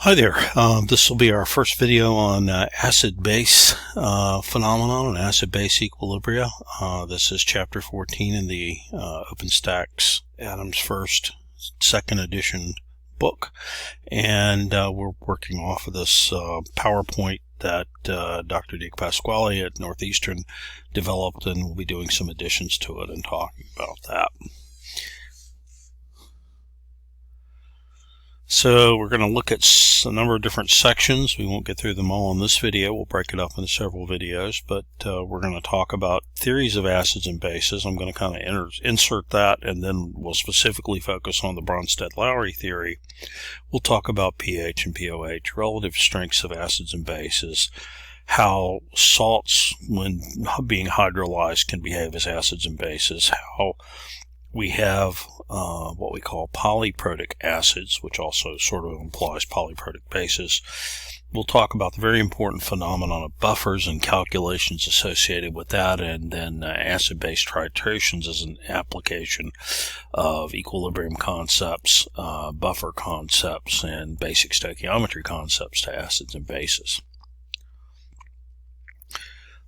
Hi there. This will be our first video on acid-base phenomenon and acid-base equilibria. This is chapter 14 in the OpenStax Adams First second edition book, and we're working off of this PowerPoint that Dr. Dick Pasquale at Northeastern developed, and we'll be doing some additions to it and talking about that. So we're going to look at a number of different sections. We won't get through them all in this video. We'll break it up into several videos, but we're going to talk about theories of acids and bases. I'm going to kind of insert that, and then we'll specifically focus on the Bronsted-Lowry theory. We'll talk about pH and pOH, relative strengths of acids and bases, how salts, when being hydrolyzed, can behave as acids and bases, how we have what we call polyprotic acids, which also sort of implies polyprotic bases. We'll talk about the very important phenomenon of buffers and calculations associated with that, and then acid-base titrations as an application of equilibrium concepts, buffer concepts, and basic stoichiometry concepts to acids and bases.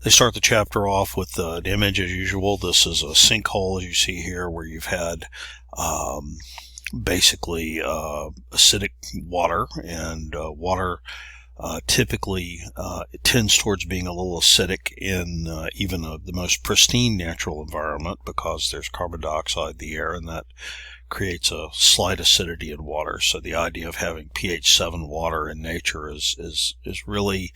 They start the chapter off with an image as usual. This is a sinkhole, as you see here, where you've had basically acidic water, and water typically tends towards being a little acidic in even the most pristine natural environment, because there's carbon dioxide in the air, and that creates a slight acidity in water. So the idea of having pH 7 water in nature is really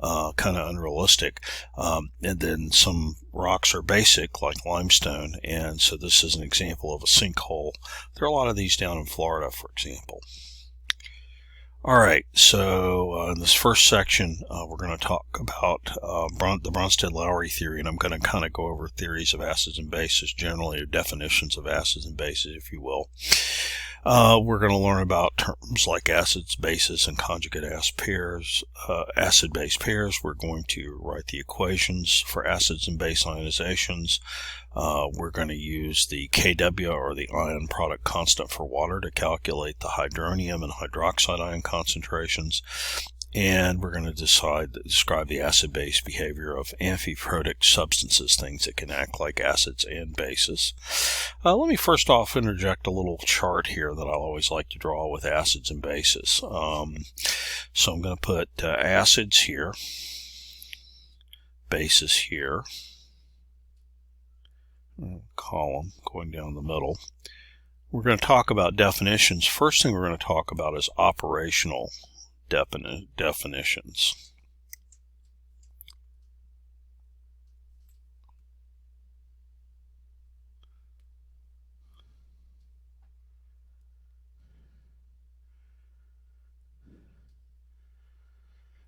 kind of unrealistic. And then some rocks are basic, like limestone, and so this is an example of a sinkhole. There are a lot of these down in Florida, for example. Alright, so in this first section we're going to talk about the Bronsted-Lowry theory, and I'm going to kind of go over theories of acids and bases generally, or definitions of acids and bases, if you will. We're going to learn about terms like acids, bases, and conjugate acid-base pairs. We're going to write the equations for acids and base ionizations. We're going to use the Kw, or the ion product constant for water, to calculate the hydronium and hydroxide ion concentrations. And we're going to describe the acid-base behavior of amphiprotic substances, things that can act like acids and bases. Let me first off interject a little chart here that I always like to draw with acids and bases. So I'm going to put acids here, bases here, column going down the middle. We're going to talk about definitions. First thing we're going to talk about is operational definitions.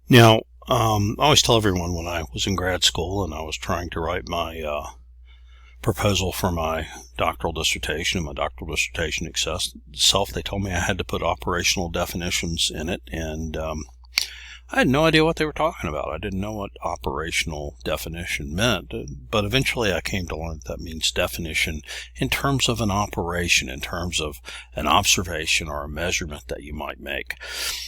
Now, I always tell everyone, when I was in grad school and I was trying to write my proposal for my doctoral dissertation, and my doctoral dissertation itself, they told me I had to put operational definitions in it, and I had no idea what they were talking about. I didn't know what operational definition meant, but eventually I came to learn that means definition in terms of an operation, in terms of an observation or a measurement that you might make.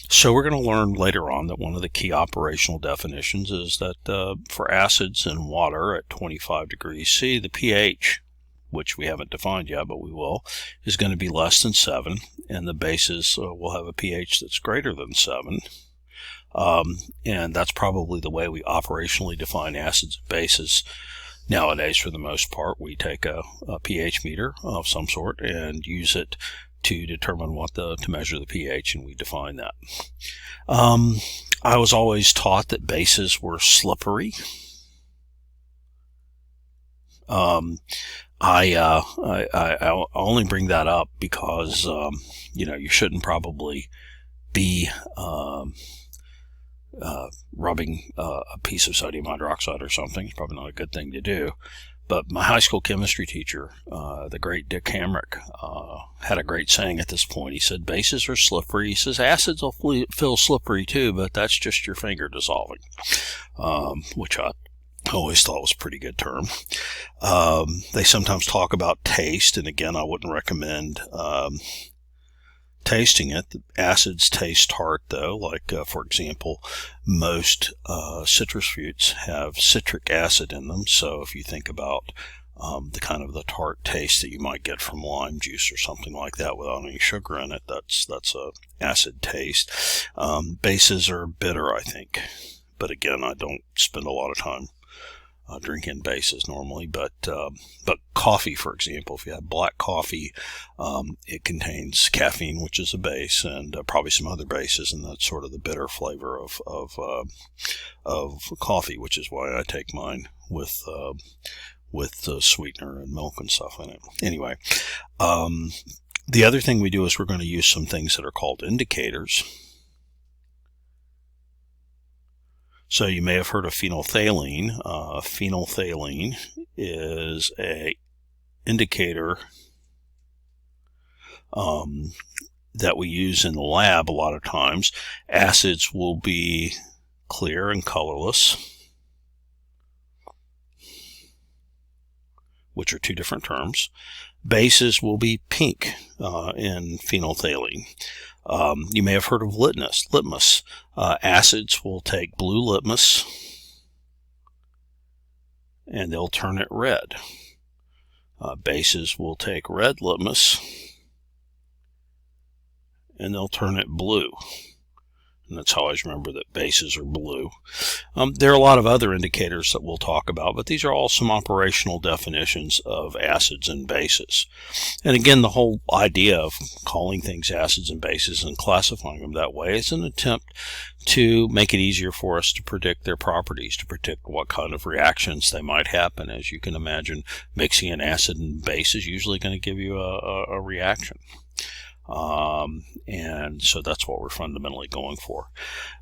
So we're going to learn later on that one of the key operational definitions is that for acids and water at 25 degrees C, the pH, which we haven't defined yet, but we will, is going to be less than 7, and the bases will have a pH that's greater than 7. And that's probably the way we operationally define acids and bases nowadays. For the most part, we take a pH meter of some sort and use it to determine to measure the pH, and we define that. I was always taught that bases were slippery. I only bring that up because you shouldn't probably be rubbing a piece of sodium hydroxide or something. It's probably not a good thing to do. But my high school chemistry teacher, the great Dick Hamrick, had a great saying at this point. He said, bases are slippery. He says, acids will feel slippery too, but that's just your finger dissolving, which I always thought was a pretty good term. They sometimes talk about taste, and again, I wouldn't recommend tasting it. The acids taste tart, though. Like, for example, most citrus fruits have citric acid in them. So if you think about the kind of the tart taste that you might get from lime juice or something like that without any sugar in it, that's a acid taste. Bases are bitter, I think. But again, I don't spend a lot of time drinking bases normally, but coffee, for example, if you have black coffee, it contains caffeine, which is a base, and probably some other bases, and that's sort of the bitter flavor of coffee, which is why I take mine with the sweetener and milk and stuff in it. Anyway, the other thing we do is we're going to use some things that are called indicators. So you may have heard of phenolphthalein. Phenolphthalein is a indicator that we use in the lab a lot of times. Acids will be clear and colorless, which are two different terms. Bases will be pink in phenolphthalein. You may have heard of litmus. Acids will take blue litmus and they'll turn it red. Bases will take red litmus and they'll turn it blue. And that's how I always remember that bases are blue. There are a lot of other indicators that we'll talk about, but these are all some operational definitions of acids and bases. And again, the whole idea of calling things acids and bases and classifying them that way is an attempt to make it easier for us to predict their properties, to predict what kind of reactions they might happen. As you can imagine, mixing an acid and base is usually going to give you a reaction. And so that's what we're fundamentally going for.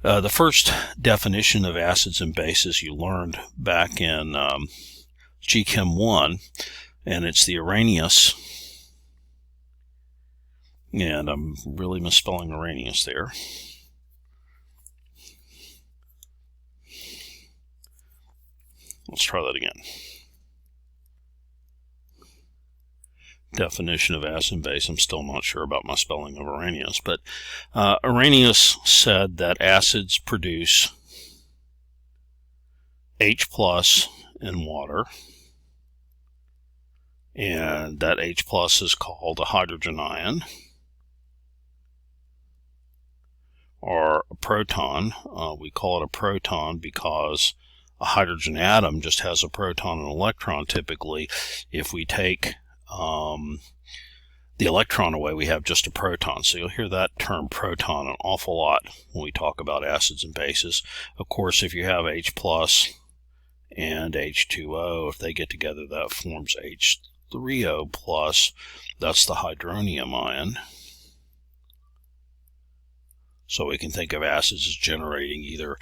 The first definition of acids and bases you learned back in GChem 1, and it's the Arrhenius. And I'm really misspelling Arrhenius there. Let's try that again. Definition of acid and base. I'm still not sure about my spelling of Arrhenius, but Arrhenius said that acids produce H plus in water, and that H plus is called a hydrogen ion or a proton. We call it a proton because a hydrogen atom just has a proton and an electron typically. If we take the electron away, we have just a proton. So you'll hear that term proton an awful lot when we talk about acids and bases. Of course, if you have H plus and H2O, if they get together, that forms H3O plus. That's the hydronium ion. So we can think of acids as generating either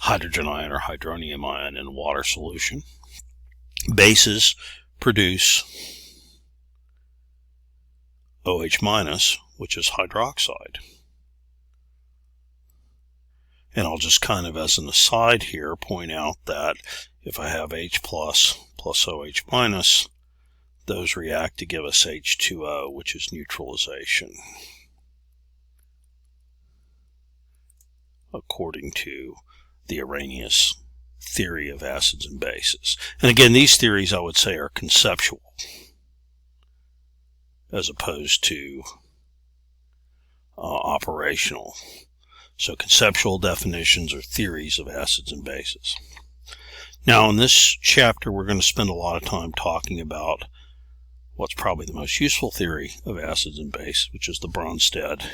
hydrogen ion or hydronium ion in water solution. Bases produce OH minus, which is hydroxide. And I'll just kind of as an aside here point out that if I have H plus OH minus, those react to give us H2O, which is neutralization, according to the Arrhenius theory of acids and bases. And again, these theories I would say are conceptual, as opposed to operational. So conceptual definitions are theories of acids and bases. Now in this chapter we're going to spend a lot of time talking about what's probably the most useful theory of acids and bases, which is the Bronsted-Lowry.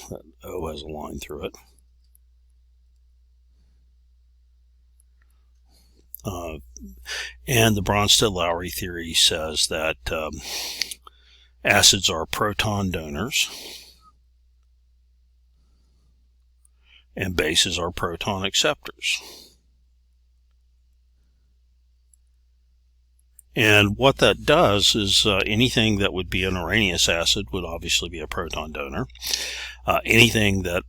That O has a line through it. And the Bronsted-Lowry theory says that acids are proton donors and bases are proton acceptors. And what that does is anything that would be an Arrhenius acid would obviously be a proton donor. Anything that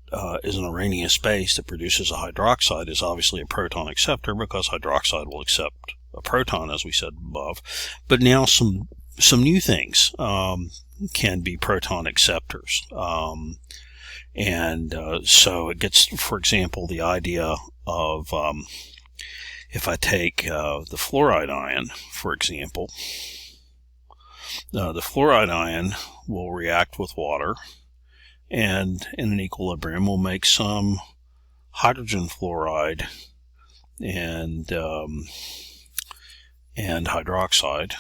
is an Arrhenius base that produces a hydroxide is obviously a proton acceptor because hydroxide will accept a proton, as we said above. But now some some new things can be proton acceptors. So it gets, for example, the idea of if I take the fluoride ion, for example, the fluoride ion will react with water, and in an equilibrium will make some hydrogen fluoride and hydroxide.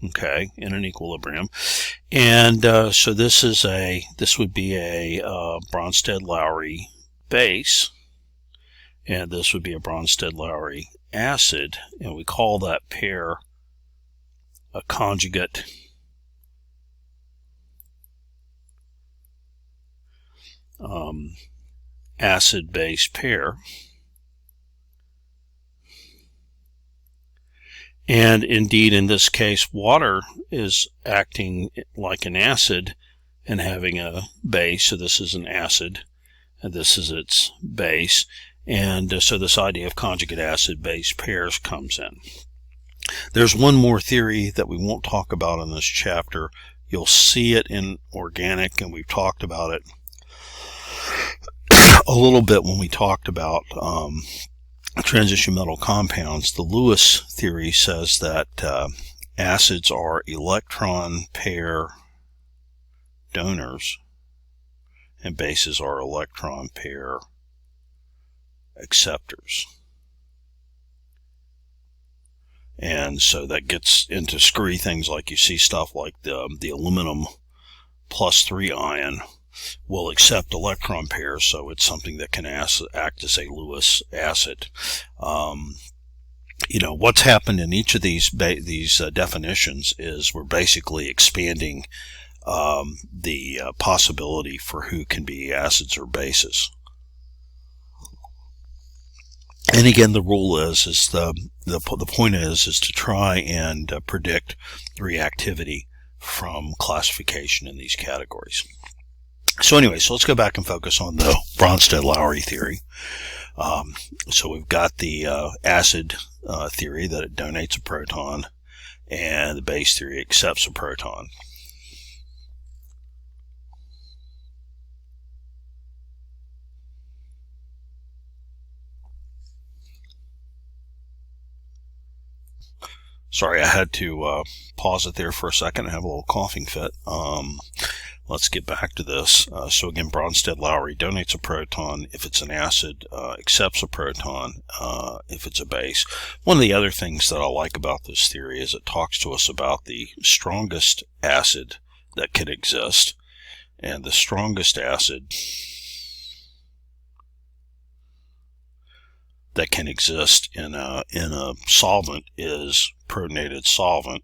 Okay, in an equilibrium, and so this would be a Bronsted-Lowry base, and this would be a Bronsted-Lowry acid, and we call that pair a conjugate acid-base pair. And indeed, in this case, water is acting like an acid and having a base. So this is an acid, and this is its base. And so this idea of conjugate acid-base pairs comes in. There's one more theory that we won't talk about in this chapter. You'll see it in organic, and we've talked about it a little bit when we talked about transition metal compounds. The Lewis theory says that acids are electron pair donors and bases are electron pair acceptors. And so that gets into screwy things, like you see stuff like the aluminum +3 ion will accept electron pairs, so it's something that can act as a Lewis acid. What's happened in each of these definitions is we're basically expanding the possibility for who can be acids or bases. And again, the rule is the point is to try and predict reactivity from classification in these categories. So anyway, so let's go back and focus on the Bronsted-Lowry theory. So we've got the acid theory, that it donates a proton, and the base theory accepts a proton. Sorry, I had to pause it there for a second and have a little coughing fit. Let's get back to this. So again, Bronsted-Lowry donates a proton if it's an acid, accepts a proton if it's a base. One of the other things that I like about this theory is it talks to us about the strongest acid that could exist. And the strongest acid that can exist in a solvent is protonated solvent.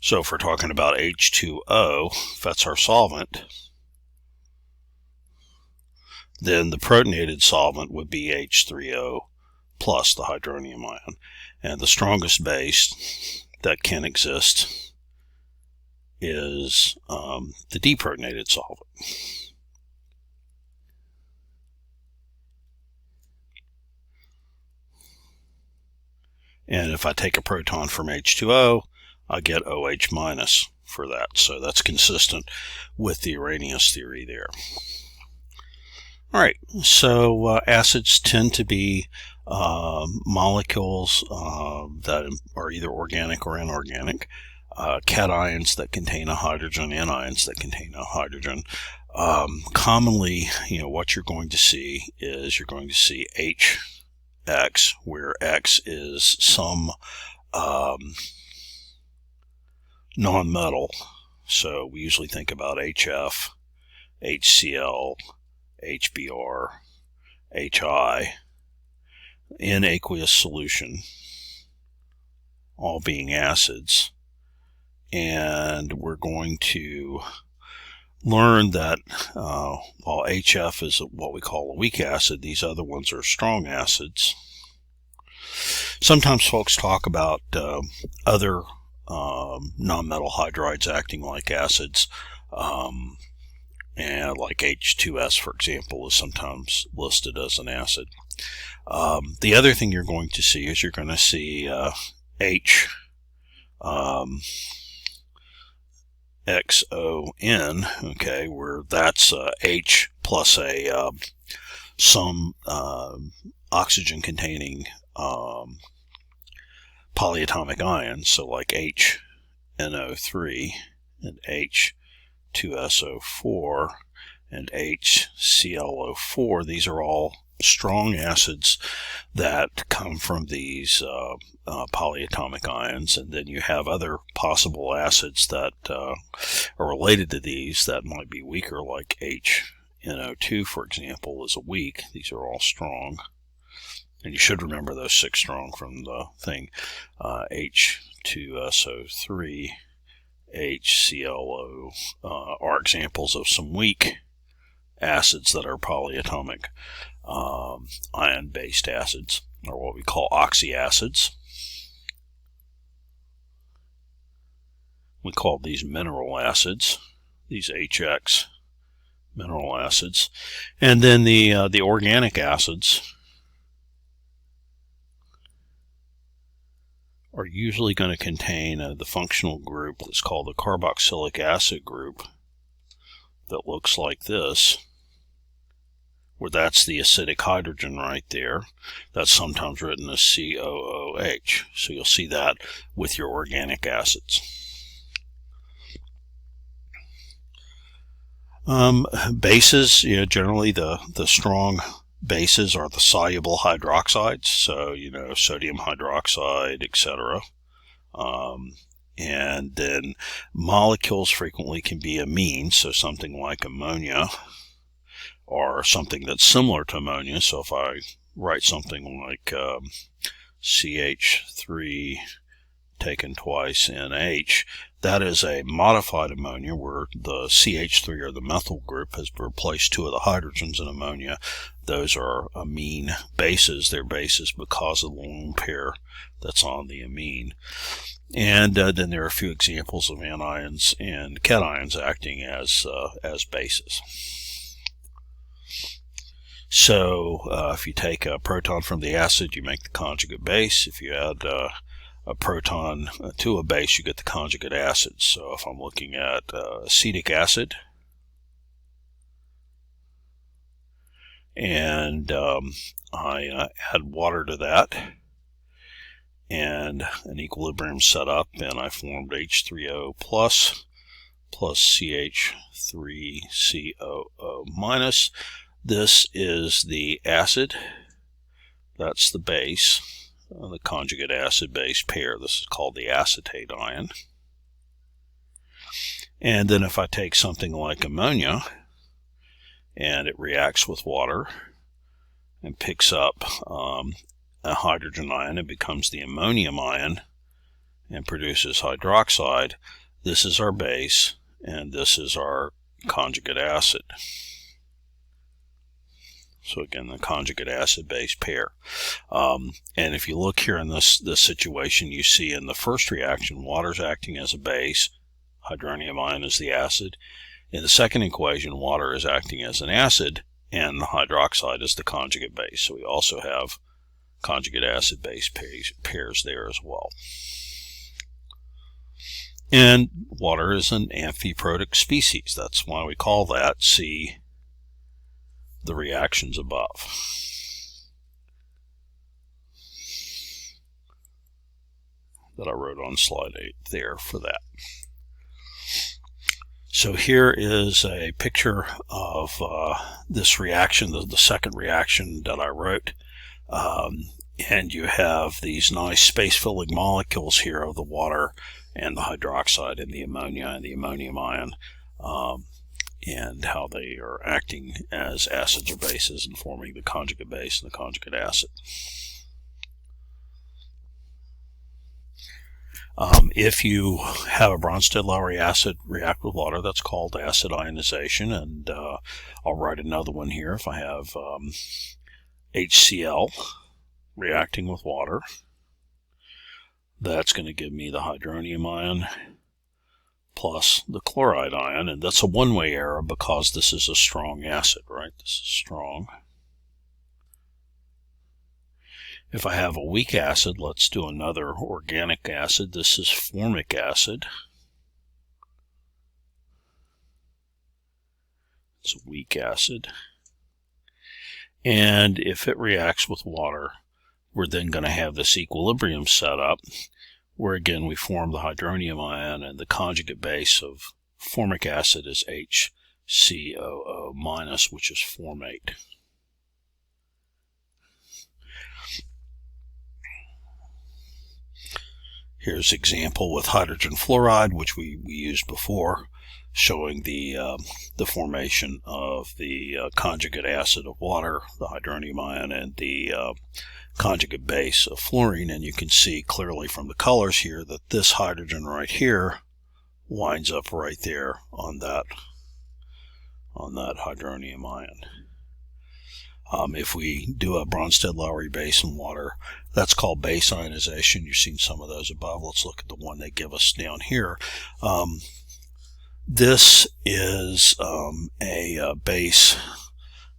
So if we're talking about H2O, if that's our solvent, then the protonated solvent would be H3O plus the hydronium ion. And the strongest base that can exist is the deprotonated solvent. And if I take a proton from H2O, I get OH minus for that. So that's consistent with the Arrhenius theory there. All right, so acids tend to be molecules that are either organic or inorganic. Cations that contain a hydrogen, anions that contain a hydrogen. Commonly, what you're going to see is you're going to see HX, where X is some non-metal. So we usually think about HF, HCl, HBr, HI in aqueous solution, all being acids. And we're going to learn that while HF is what we call a weak acid, these other ones are strong acids. Sometimes folks talk about other non-metal hydrides acting like acids. and like H2S, for example, is sometimes listed as an acid. The other thing you're going to see is you're going to see H XON, okay, where that's H plus some oxygen containing polyatomic ions, so like HNO3 and H2SO4 and HClO4. These are all strong acids that come from these polyatomic ions, and then you have other possible acids that are related to these that might be weaker, like HNO2, for example, is a weak. These are all strong. And you should remember those 6 strong from the thing. H2SO3, HClO are examples of some weak acids that are polyatomic ion-based acids, or what we call oxyacids. We call these mineral acids, these HX mineral acids. And then the organic acids are usually going to contain the functional group that's called the carboxylic acid group, that looks like this, where that's the acidic hydrogen right there. That's sometimes written as COOH. So you'll see that with your organic acids. Bases, generally the strong bases are the soluble hydroxides, so sodium hydroxide, etc. And then molecules frequently can be amines, so something like ammonia, or something that's similar to ammonia. So if I write something like CH3 taken twice NH, that is a modified ammonia where the CH3, or the methyl group, has replaced 2 of the hydrogens in ammonia. Those are amine bases. They're bases because of the lone pair that's on the amine. And then there are a few examples of anions and cations acting as bases. So if you take a proton from the acid, you make the conjugate base. If you add a proton to a base, you get the conjugate acid. So if I'm looking at acetic acid, and I add water to that, and an equilibrium set up, and I formed H3O plus CH3COO minus. This is the acid. That's the base, the conjugate acid-base pair. This is called the acetate ion. And then if I take something like ammonia, and it reacts with water and picks up a hydrogen ion, it becomes the ammonium ion and produces hydroxide. This is our base, and this is our conjugate acid. So again, the conjugate acid-base pair. And if you look here in this situation, you see in the first reaction, water's acting as a base, hydronium ion is the acid. In the second equation, water is acting as an acid, and the hydroxide is the conjugate base. So we also have conjugate acid-base pairs there as well. And water is an amphiprotic species. That's why we call that. See the reactions above. That I wrote on slide 8 there for that. So here is a picture of this reaction, the second reaction that I wrote. And you have these nice space-filling molecules here of the water and the hydroxide and the ammonia and the ammonium ion, and how they are acting as acids or bases and forming the conjugate base and the conjugate acid. If you have a Bronsted-Lowry acid react with water, that's called acid ionization, and I'll write another one here. If I have HCl reacting with water, that's going to give me the hydronium ion plus the chloride ion, and that's a one-way error because this is a strong acid, right? This is strong. If I have a weak acid, let's do another organic acid. This is formic acid. It's a weak acid. And if it reacts with water, we're then going to have this equilibrium set up, where again we form the hydronium ion, and the conjugate base of formic acid is HCOO-, which is formate. Here's an example with hydrogen fluoride, which we used before, showing the formation of the conjugate acid of water, the hydronium ion, and the conjugate base of fluorine. And you can see clearly from the colors here that this hydrogen right here winds up right there on that hydronium ion. If we do a Bronsted-Lowry base in water, that's called base ionization. You've seen some of those above. Let's look at the one they give us down here. This is a base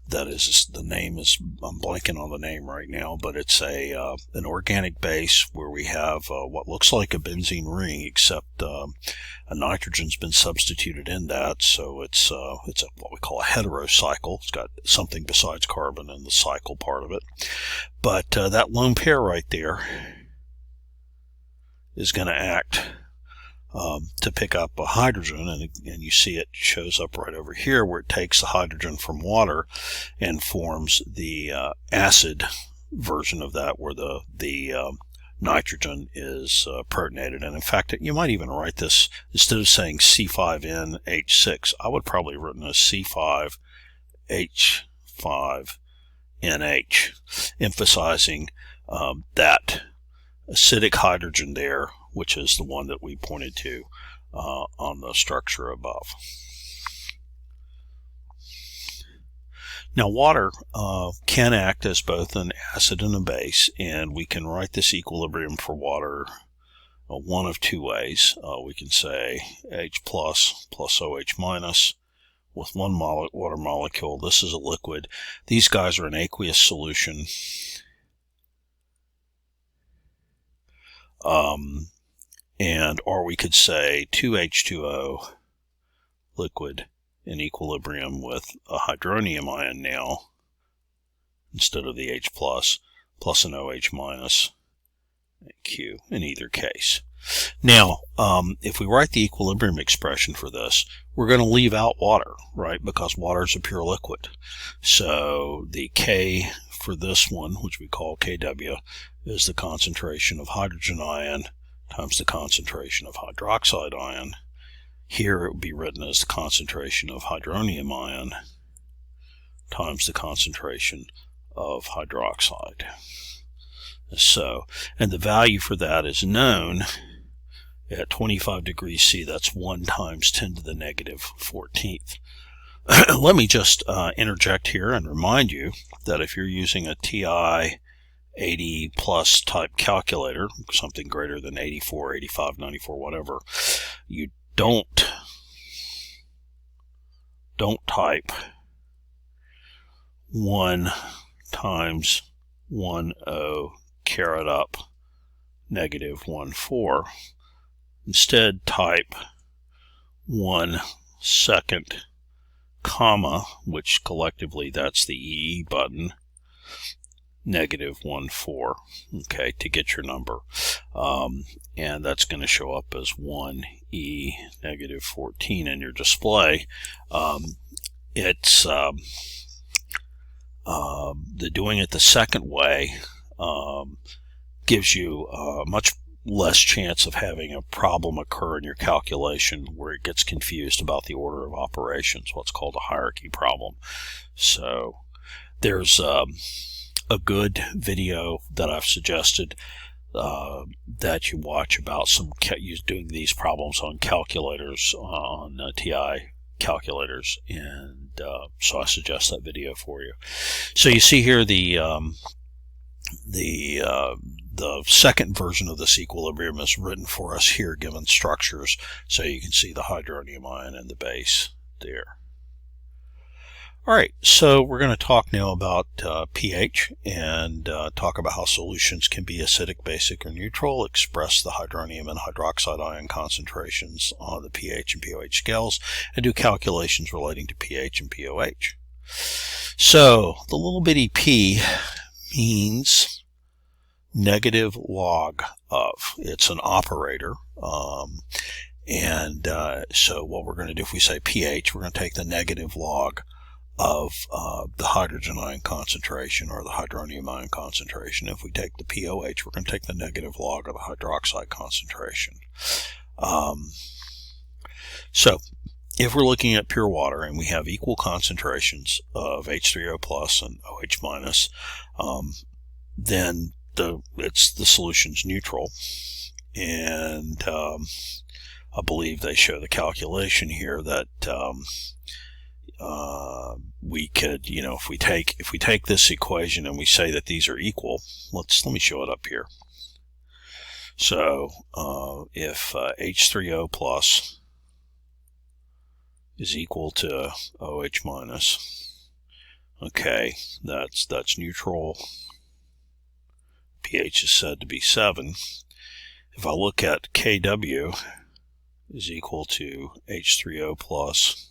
that is, the name is, I'm blanking on the name right now, but it's an organic base where we have what looks like a benzene ring, except a nitrogen's been substituted in that, so it's what we call a heterocycle. It's got something besides carbon in the cycle part of it. But that lone pair right there is going to act to pick up a hydrogen, and you see it shows up right over here where it takes the hydrogen from water and forms the acid version of that, where the nitrogen is protonated. And in fact, you might even write this, instead of saying C5NH6, I would probably have written as C5H5NH, emphasizing that acidic hydrogen there, which is the one that we pointed to on the structure above. Now, water can act as both an acid and a base, and we can write this equilibrium for water one of two ways. We can say H plus OH minus with one water molecule. This is a liquid. These guys are an aqueous solution. Or we could say 2H2O liquid in equilibrium with a hydronium ion now, instead of the H plus an OH minus and Q in either case. Now, if we write the equilibrium expression for this, we're going to leave out water, right? Because water is a pure liquid. So the K for this one, which we call KW, is the concentration of hydrogen ion times the concentration of hydroxide ion. Here it would be written as the concentration of hydronium ion times the concentration of hydroxide. So, and the value for that is known at 25 degrees C. That's 1 times 10 to the negative 14th. Let me just interject here and remind you that if you're using a TI 80 plus type calculator, something greater than 84, 85, 94, whatever, you don't type 1 times 10 caret up negative 14. Instead, type 1 second comma, which collectively that's the EE button, negative 14, okay, to get your number. And that's going to show up as 1E negative 14 in your display. It's the doing it the second way gives you much less chance of having a problem occur in your calculation where it gets confused about the order of operations, what's called a hierarchy problem. So there's a good video that I've suggested that you watch about doing these problems on calculators, on TI calculators, and so I suggest that video for you. So you see here the the second version of this equilibrium is written for us here, given structures, so you can see the hydronium ion and the base there. All right, so we're going to talk now about pH and talk about how solutions can be acidic, basic, or neutral, express the hydronium and hydroxide ion concentrations on the pH and pOH scales, and do calculations relating to pH and pOH. So the little bitty p means negative log of. It's an operator. So what we're going to do, if we say pH, we're going to take the negative log of the hydrogen ion concentration or the hydronium ion concentration. If we take the pOH, we're going to take the negative log of the hydroxide concentration. So if we're looking at pure water and we have equal concentrations of H3O plus and OH minus, then the solution's neutral. And I believe they show the calculation here that we could, if we take this equation and we say that these are equal, let me show it up here. So if H3O plus is equal to OH minus, okay, that's neutral. pH is said to be 7. If I look at Kw is equal to H3O plus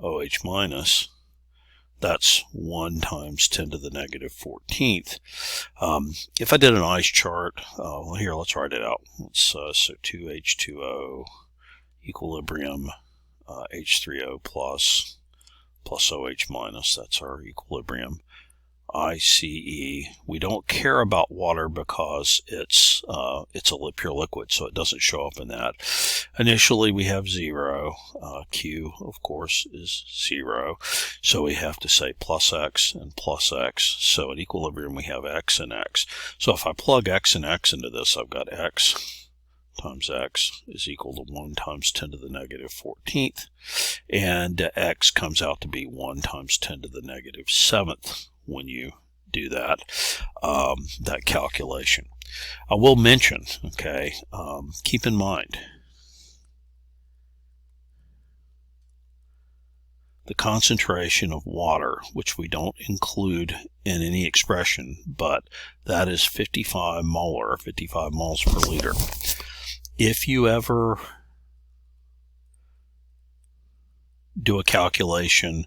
OH minus, that's 1 times 10 to the negative 14th. If I did an ice chart, well, here, let's write it out. So 2H2O equilibrium H3O plus OH minus, that's our equilibrium. ICE. We don't care about water because it's a pure liquid, so it doesn't show up in that. Initially, we have 0. Q, of course, is 0. So we have to say plus X and plus X. So at equilibrium, we have X and X. So if I plug X and X into this, I've got X times X is equal to 1 times 10 to the negative 14th. And X comes out to be 1 times 10 to the negative 7th. When you do that calculation. I will mention, okay, keep in mind the concentration of water, which we don't include in any expression, but that is 55 molar, 55 moles per liter. If you ever do a calculation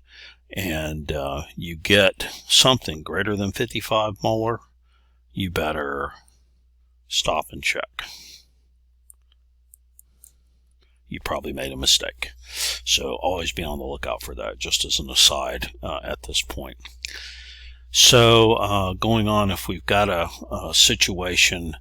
and you get something greater than 55 molar, you better stop and check. You probably made a mistake. So always be on the lookout for that, just as an aside at this point. So going on, if we've got a situation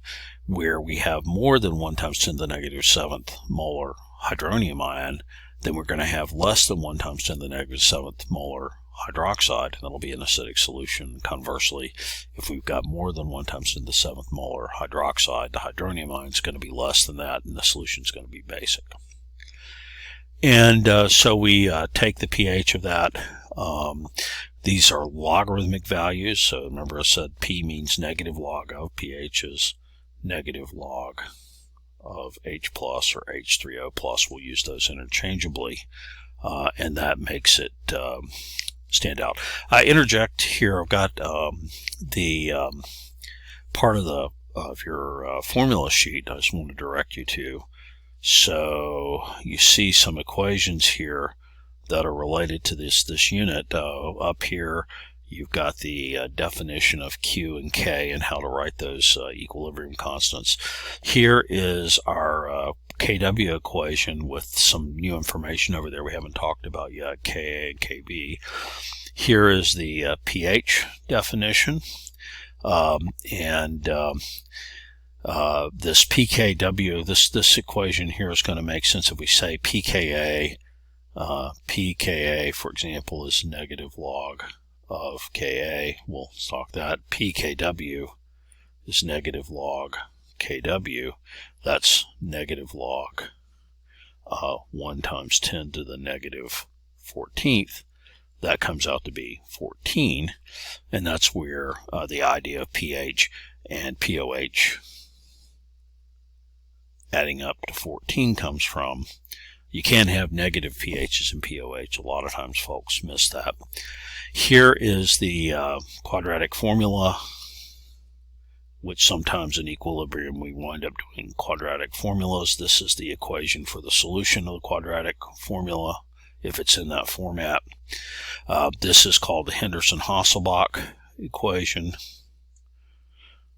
where we have more than 1 times 10 to the negative 7th molar hydronium ion, then we're going to have less than 1 times 10 to the negative 7th molar hydroxide, and that'll be an acidic solution. Conversely, if we've got more than 1 times 10 to the 7th molar hydroxide, the hydronium ion is going to be less than that, and the solution is going to be basic. And so we take the pH of that. These are logarithmic values, so remember I said P means negative log of, pH is negative log of H plus or H3O plus. We'll use those interchangeably, and that makes it stand out. I interject here. I've got the part of your formula sheet I just want to direct you to. So you see some equations here that are related to this unit. Up here you've got the definition of Q and K and how to write those equilibrium constants. Here is our KW equation with some new information over there we haven't talked about yet, Ka and Kb. Here is the pH definition, this pKw, this equation here is going to make sense if we say pKa. pKa, for example, is negative log of Ka. We'll talk that. pKw is negative log Kw. That's negative log 1 times 10 to the negative 14th. That comes out to be 14, and that's where the idea of pH and POH adding up to 14 comes from. You can have negative pHs in POH. A lot of times folks miss that. Here is the quadratic formula, which sometimes in equilibrium we wind up doing quadratic formulas. This is the equation for the solution of the quadratic formula if it's in that format. This is called the Henderson-Hasselbalch equation.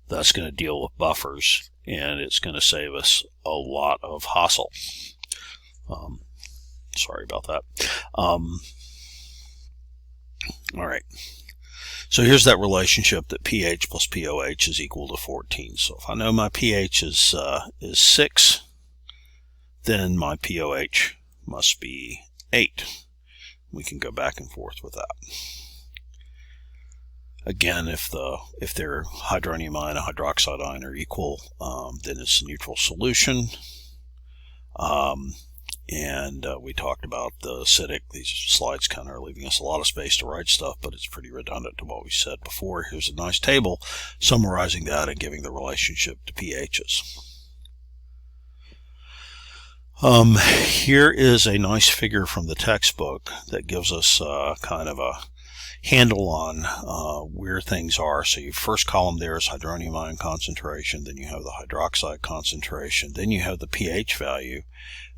That's going to deal with buffers, and it's going to save us a lot of hassle. Sorry about that. All right. So here's that relationship that pH plus POH is equal to 14. So if I know my pH is 6, then my POH must be 8. We can go back and forth with that. Again, if their hydronium ion and hydroxide ion are equal, then it's a neutral solution. And we talked about the acidic. These slides kind of are leaving us a lot of space to write stuff, but it's pretty redundant to what we said before. Here's a nice table summarizing that and giving the relationship to pHs. Here is a nice figure from the textbook that gives us kind of a handle on where things are. So your first column there is hydronium ion concentration, then you have the hydroxide concentration, then you have the pH value,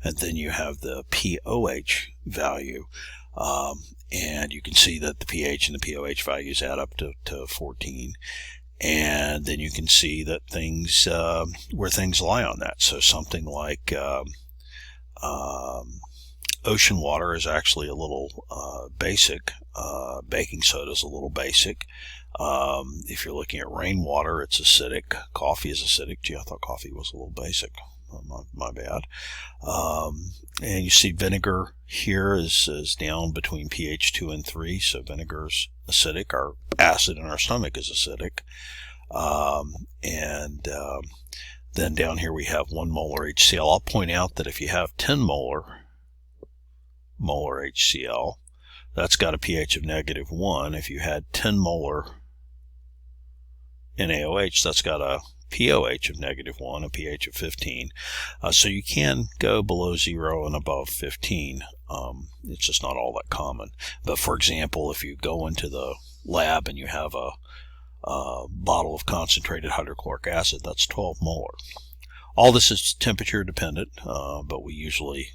and then you have the POH value. And you can see that the pH and the POH values add up to 14. And then you can see that things, where things lie on that. So something like ocean water is actually a little basic. Baking soda is a little basic. If you're looking at rainwater, it's acidic. Coffee is acidic. Gee, I thought coffee was a little basic. My bad. And you see vinegar here is down between pH 2 and 3, so vinegar's acidic. Our acid in our stomach is acidic. Then down here we have 1 molar HCl. I'll point out that if you have 10 molar HCl, that's got a pH of -1. If you had 10 molar NaOH, that's got a POH of -1, a pH of 15. So you can go below 0 and above 15. It's just not all that common. But for example, if you go into the lab and you have a bottle of concentrated hydrochloric acid, that's 12 molar. All this is temperature dependent, but we usually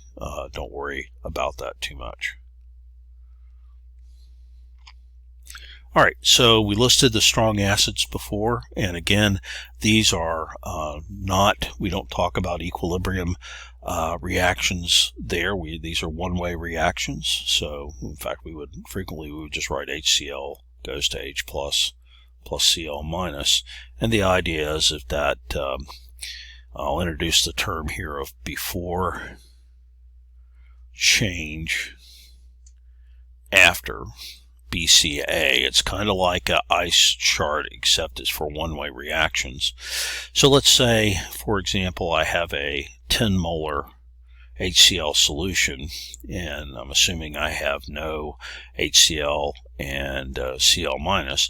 don't worry about that too much. All right, so we listed the strong acids before, and again, these are we don't talk about equilibrium reactions there. These are one-way reactions. So in fact, we would just write HCl goes to H plus Cl minus, and the idea is that I'll introduce the term here of before change after BCA. It's kind of like an ice chart, except it's for one-way reactions. So let's say, for example, I have a 10 molar HCl solution, and I'm assuming I have no HCl and Cl minus.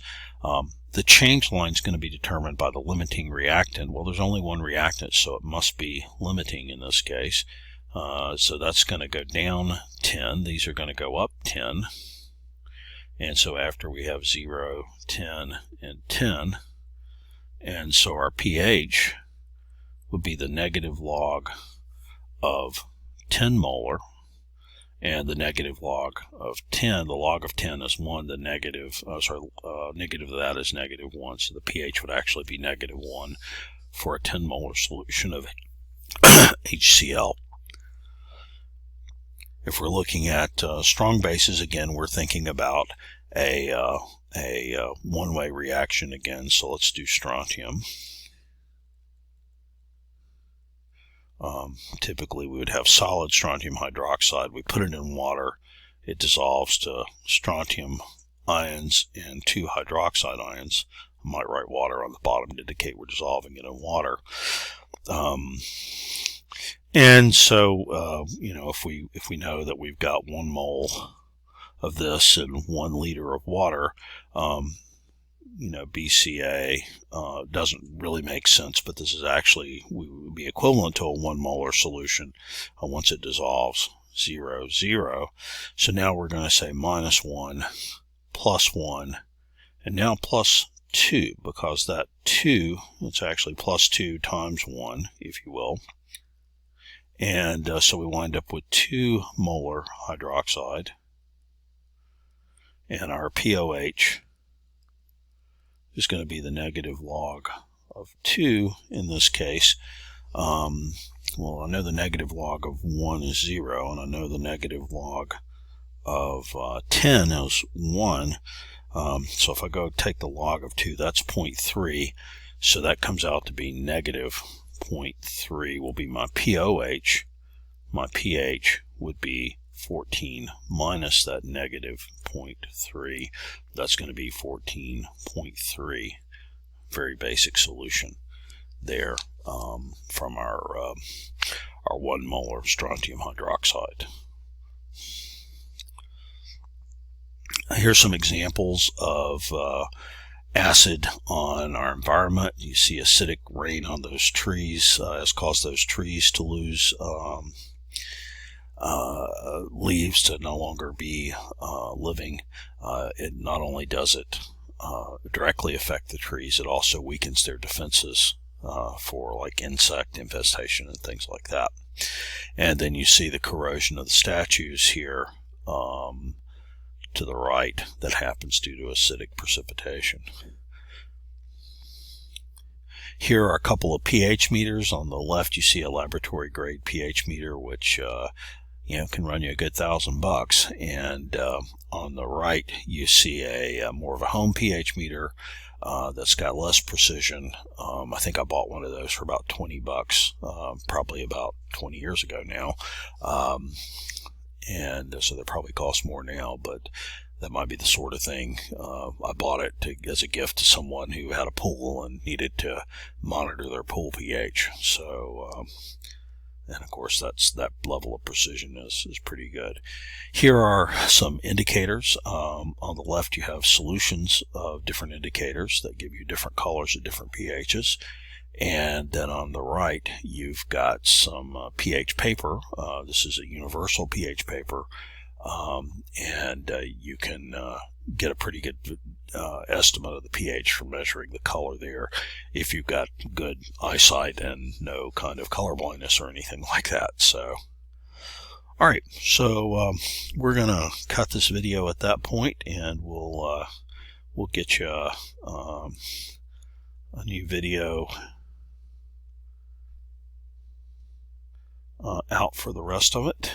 The change line is going to be determined by the limiting reactant. Well, there's only one reactant, so it must be limiting in this case. So that's going to go down 10. These are going to go up 10. And so after we have 0, 10, and 10, and so our pH would be the negative log of 10 molar, and the negative log of 10, the log of 10 is 1, the negative of that is -1, so the pH would actually be -1 for a 10 molar solution of HCl. If we're looking at strong bases, again, we're thinking about a one-way reaction again, so let's do strontium. Typically we would have solid strontium hydroxide. We put it in water, it dissolves to strontium ions and 2 hydroxide ions. I might write water on the bottom to indicate we're dissolving it in water. And so, if we know that we've got 1 mole of this in 1 liter of water, BCA doesn't really make sense, but this is actually would be equivalent to a 1 molar solution once it dissolves, 0, 0. So now we're going to say -1, +1, and now +2, because that 2, it's actually +2 times 1, if you will. And so we wind up with 2 molar hydroxide, and our POH is going to be the negative log of 2 in this case. Well, I know the negative log of 1 is 0, and I know the negative log of 10 is 1. So if I go take the log of 2, that's 0.3. So that comes out to be negative 0.3 will be my POH. My pH would be 14 minus that negative 0.3. That's going to be 14.3. Very basic solution there from our 1 molar of strontium hydroxide. Here's some examples of acid on our environment. You see acidic rain on those trees has caused those trees to lose leaves, to no longer be living. It not only does it directly affect the trees, it also weakens their defenses for like insect infestation and things like that. And then you see the corrosion of the statues here to the right that happens due to acidic precipitation. Here are a couple of pH meters. On the left you see a laboratory grade pH meter, which can run you a good $1,000, and on the right you see a more of a home pH meter that's got less precision. I think I bought one of those for about $20, probably about 20 years ago now, and so they probably cost more now, but that might be the sort of thing. I bought it as a gift to someone who had a pool and needed to monitor their pool pH. So and of course that level of precision is pretty good. Here are some indicators. On the left you have solutions of different indicators that give you different colors at different pHs. And then on the right you've got some pH paper. This is a universal pH paper, and you can get a pretty good estimate of the pH from measuring the color there if you've got good eyesight and no kind of color blindness or anything like that. So alright, so we're gonna cut this video at that point, and we'll get you a new video out for the rest of it.